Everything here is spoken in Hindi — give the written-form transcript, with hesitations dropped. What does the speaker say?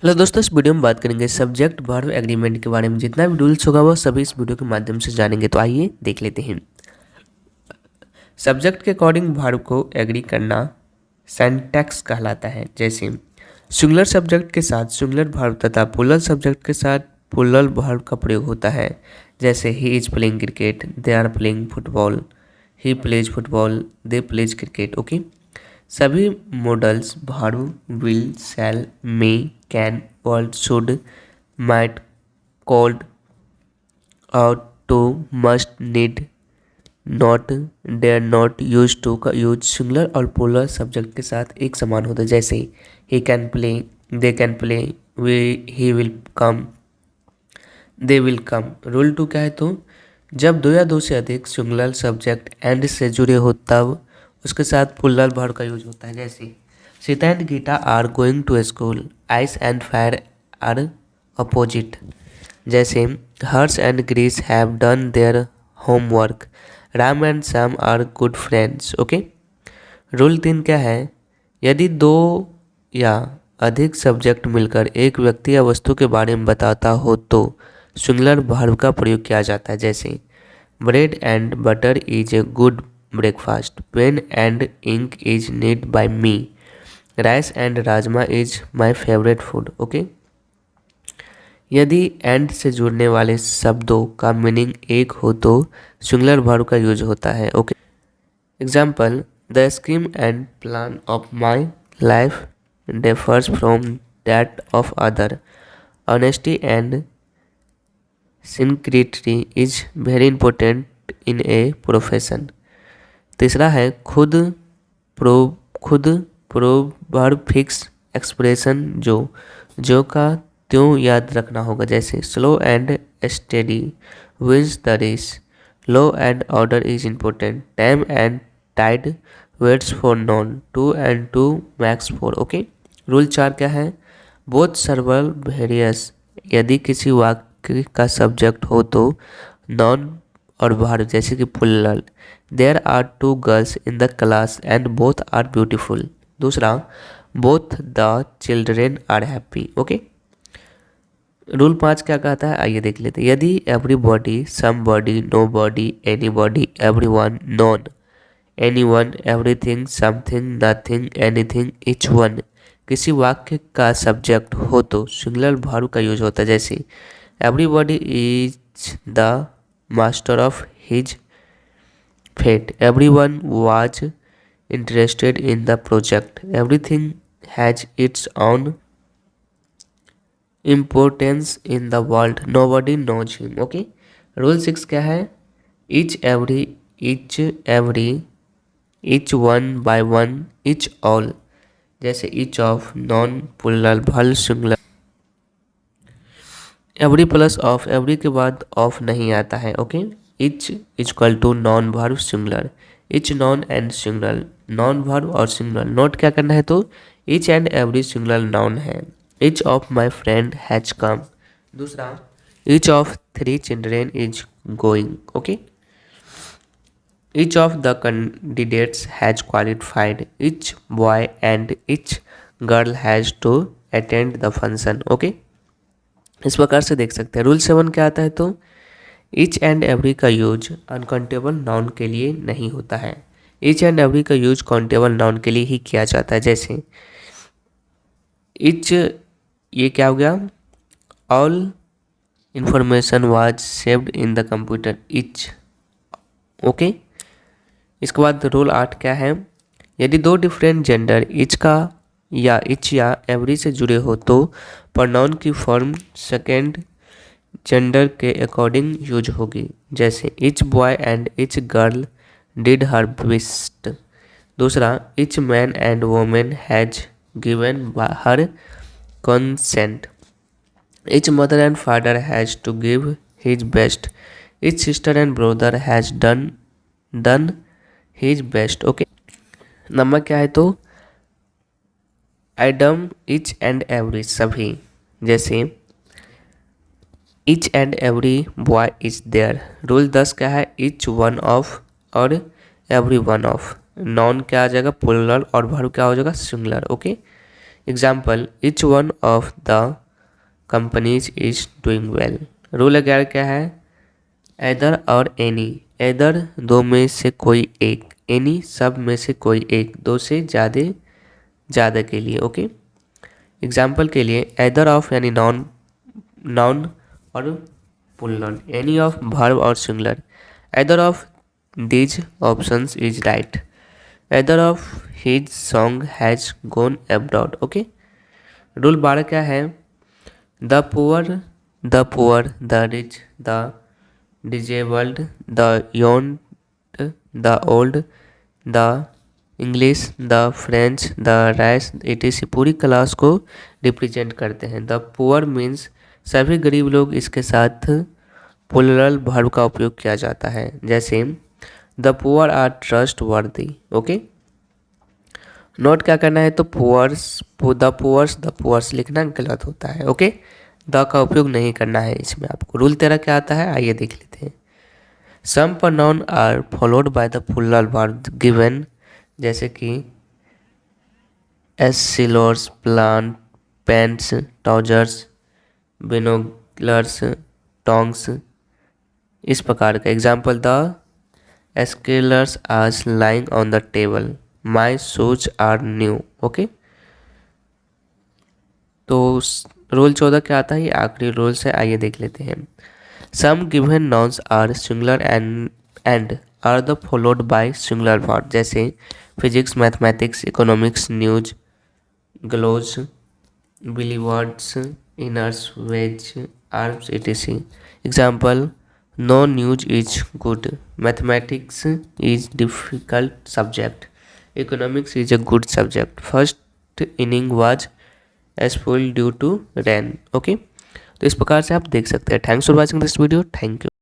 हेलो दोस्तों, इस वीडियो में बात करेंगे सब्जेक्ट वर्ब एग्रीमेंट के बारे में। जितना भी रूल्स होगा वो सभी इस वीडियो के माध्यम से जानेंगे। तो आइए देख लेते हैं। सब्जेक्ट के अकॉर्डिंग वर्ब को एग्री करना सिंटैक्स कहलाता है। जैसे सिंगुलर सब्जेक्ट के साथ सिंगुलर वर्ब तथा प्लूरल सब्जेक्ट के साथ प्लूरल वर्ब का प्रयोग होता है। जैसे he is playing cricket, they are playing football, he plays football, they plays cricket. Okay, सभी models verb will, shall, may, can, would, should, might, could, ought to, must, need, not, dare not, use to का यूज सिंगुलर और प्लूरल सब्जेक्ट के साथ एक समान होता है। जैसे he can play, they can play, we he will come, they will come. Rule two क्या है? तो जब दो या दो से अधिक सिंगुलर सब्जेक्ट एंड से जुड़े हो तब उसके साथ प्लूरल वर्ब का यूज होता है। जैसे Sita and Gita are going to school, ice and fire are opposite. जैसे Harsh and Grace have done their homework, Ram and Shyam are good friends. Okay, rule 3 क्या है? यदि दो या अधिक सब्जेक्ट मिलकर एक व्यक्ति या वस्तु के बारे में बताता हो तो सिंगुलर वर्ब का प्रयोग किया जाता है। जैसे bread and butter is a good breakfast, pen and ink is need by me, rice and rajma is my favourite food. Okay, यदि एंड से जुड़ने वाले शब्दों का मीनिंग एक हो तो सिंगुलर वर्ब का यूज होता है। Okay, example, the scheme and plan of my life differs from that of other, honesty and sincerity is very important in a profession. तीसरा है खुद प्रोवर्ब फिक्स एक्सप्रेशन जो का त्यों याद रखना होगा। जैसे slow and steady wins the race, law and order is important, time and tide waits for none, 2 and 2 makes 4। Okay, rule 4 क्या है? बोथ सर्वल वेरियस, यदि किसी वाक्य का सब्जेक्ट हो तो नॉन और वर्ब, जैसे कि plural, there are 2 girls in the class and both are beautiful. दूसरा, both the children are happy. Okay, rule 5 क्या कहता है? आइए देख लेते हैं। यदि everybody, somebody, nobody, anybody, everyone, none, anyone, everything, something, nothing, anything, each one किसी वाक्य का सब्जेक्ट हो तो सिंगुलर वर्ब का यूज होता है। जैसे everybody is the master of his fate, everyone was interested in the project, everything has its own importance in the world, nobody knows him. Okay, rule 6 क्या है? Each every, each one by one, each all. जैसे each of, none plural, verb singular. Every plus of, every के बाद ऑफ नहीं आता है। Okay, each equal to none verb singular, each none and singular, non verb और सिंगुलर। नोट क्या करना है? तो each and every singular noun है। Each of my friend has come. दूसरा, each of 3 children is going. Okay. Each of the candidates has qualified. Each boy and each girl has to attend the function. Okay. इस प्रकार से देख सकते हैं। रूल 7 क्या आता है? तो each and every का यूज अनकाउंटेबल नाउन के लिए नहीं होता है। each and every का यूज काउंटेबल नाउन के लिए ही किया जाता है। जैसे each, ये क्या हो गया? All information was saved in the computer, each. Okay, इसके बाद रूल 8 क्या है? यदि दो डिफरेंट जेंडर इच या एवरी से जुड़े हो तो प्रोनाउन की फॉर्म सेकेंड जेंडर के अकॉर्डिंग यूज होगी। जैसे each boy and each girl did her best. दूसरा, each man and women has given her consent. Each mother and father has to give his best. Each sister and brother has done his best. Okay. Number क्या है? तो एडम, each and every, सभी। जैसे each and every boy is there. Rule 10 क्या है? each one of और every one of। नॉन क्या आ जाएगा? प्लूरल और वर्ब क्या हो जाएगा? Singular. Okay, example, each one of the companies is doing well। Rule 11 क्या है? either और any। either दो में से कोई एक, any सब में से कोई एक, दो से ज़्यादा के लिए। ओके, एग्जाम्पल के लिए either ऑफ यानी नाउन और प्लूरल, any ऑफ वर्ब और singular, either of these options is right, either of his song has gone abroad। Okay, rule 12 क्या है? The poor, the rich, the disabled, the young, the old, the English, the French, the rice, etc पूरी क्लास को रिप्रेजेंट करते हैं। द पुअर मीन्स सभी गरीब लोग, इसके साथ प्लूरल वर्ब का उपयोग किया जाता है, जैसे द पुअर आर ट्रस्ट वर्दी। ओके, नोट क्या करना है? तो द पुअर्स लिखना गलत होता है। ओके, द का उपयोग नहीं करना है इसमें आपको। रूल 13 क्या आता है, आइए देख लेते हैं। Some pronoun are followed by the plural verb given, जैसे कि scissors, plant, pants, trousers, binoculars, tongs, इस प्रकार का। Example, the scissors are lying on the table, my shoes are new. Okay, तो रूल 14 क्या आता है? ये आखिरी रूल से, आइए देख लेते हैं। Some given nouns are singular and are the followed by singular verb, जैसे physics, mathematics, economics, news, gallows, billiards, innings, ways, arms, etc। Example, no news is good, mathematics is difficult subject, economics is a good subject, first inning was spoiled due to rain. Okay, तो इस प्रकार से आप देख सकते हैं। Thanks for watching this video. Thank you.